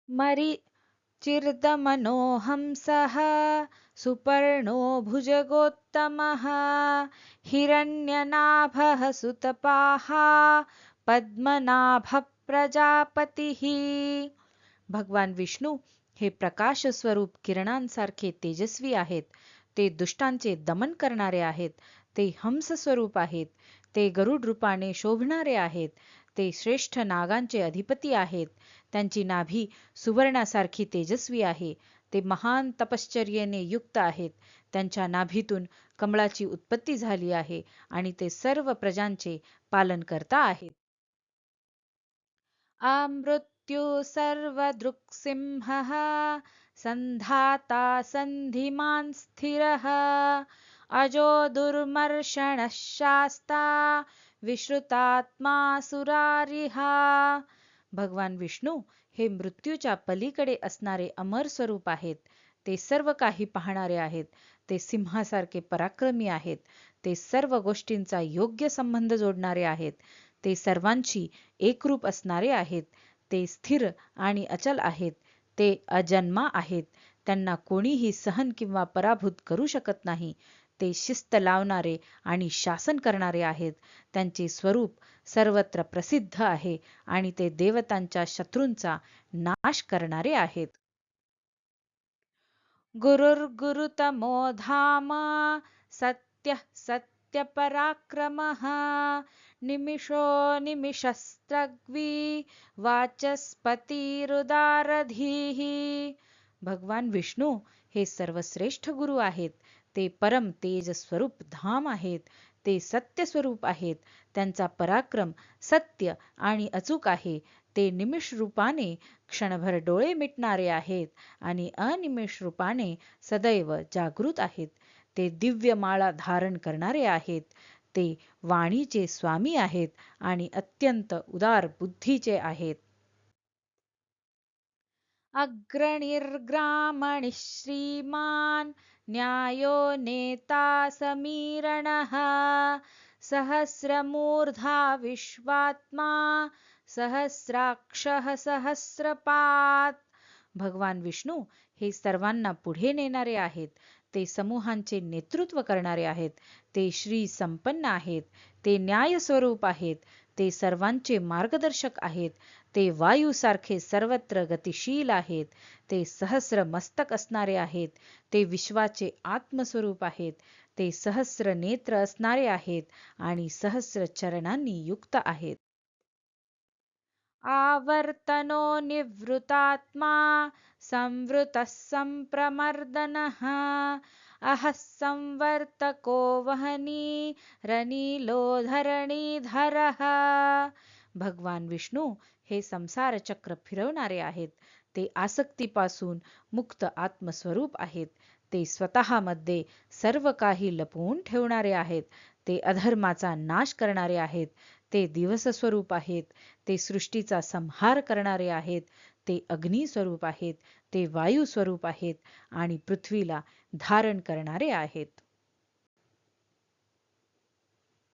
मरीचिर्दमनो हंसः सुपर्णो भुजगोत्तमः हिरण्यनाभः सुतपाः पद्मनाभ प्रजापतिः. भगवान विष्णू हे प्रकाश स्वरूप किरणांसारखे तेजस्वी आहेत. ते दुष्टांचे दमन करणारे आहेत. ते हंस स्वरूप आहेत. ते गरुड रूपाने शोभणारे आहेत. ते श्रेष्ठ नागांचे अधिपती आहेत. त्यांची नाभी सुवर्णासारखी तेजस्वी आहे. ते महान तपश्चर्येने युक्त आहेत. त्यांच्या नाभीतून कमळाची उत्पत्ती झाली आहे आणि ते सर्व प्रजांचे पालन करता आहेत. अमृत्यू सर्वदृक्सिंहः संधाता संधिमान् स्थिरः अजो दुर्मर्षणः शास्ता विश्रुतात्मा सुरारिहा. भगवान विष्णू हे मृत्यूच्या पलीकडे असणारे अमर स्वरूप आहेत. ते सर्व काही पाहणारे आहेत. ते सिंहासारखे पराक्रमी आहेत. ते सर्व गोष्टींचा योग्य संबंध जोडणारे आहेत. ते सर्वांशी एकरूप असणारे आहेत. ते स्थिर आणि अचल आहेत. ते अजन्मा आहेत. त्यांना कोणीही सहन किंवा पराभूत करू शकत नाही. ते शिस्त लावणारे आणि शासन करणारे आहेत. त्यांचे स्वरूप सर्वत्र प्रसिद्ध आहे आणि ते देवतांच्या शत्रूंचा नाश करणारे आहेत. गुरुर्गुरुतमो धाम सत्यः सत्यपराक्रमः निमिषो निमिषस्त्रग्वी वाचस्पतिरुदारधीः. भगवान विष्णू हे सर्वश्रेष्ठ गुरु आहेत. ते परम तेज स्वरूप धाम आहेत. ते सत्य स्वरूप आहेत. त्यांचा पराक्रम सत्य आणि अचूक आहे. ते निमिष रूपाने क्षणभर डोळे मिटणारे आहेत आणि अनिमिष रूपाने सदैव जागृत आहेत. ते दिव्य माळा धारण करणारे आहेत. ते वाणीचे स्वामी आहेत आणि अत्यंत उदार बुद्धीचे आहेत. अग्रणिर्ग्रामणिः श्रीमान् न्यायो नेता समीरणः सहस्रमूर्धा विश्वात्मा सहस्राक्षः सहस्रपात्. भगवान विष्णू हे सर्वांना पुढे नेणारे आहेत. ते समूहांचे नेतृत्व करणारे आहेत. ते श्री संपन्न आहेत. ते न्याय स्वरूप आहेत. ते सर्वांचे मार्गदर्शक आहेत. ते वायूसारखे सर्वत्र गतिशील आहेत. ते सहस्र मस्तक असणारे आहेत. ते विश्वाचे आत्मस्वरूप आहेत. ते सहस्र नेत्र असणारे आहेत आणि सहस्र चरणांनी युक्त आहेत. आवर्तनो निवृतात्मा संवृतः संप्रमर्दनः अहः संवर्तको वहनी रनीलो धरणीधरः. भगवान विष्णू हे संसार चक्र फिरवणारे आहेत. ते आसक्तीपासून मुक्त आत्मस्वरूप आहेत. ते स्वतःमध्ये सर्व काही लपवून ठेवणारे आहेत. ते अधर्माचा नाश करणारे आहेत. ते दिवस स्वरूप आहेत. ते सृष्टीचा संहार करणारे आहेत. ते अग्नी स्वरूप आहेत. ते वायू स्वरूप आहेत आणि पृथ्वीला धारण करणारे आहेत.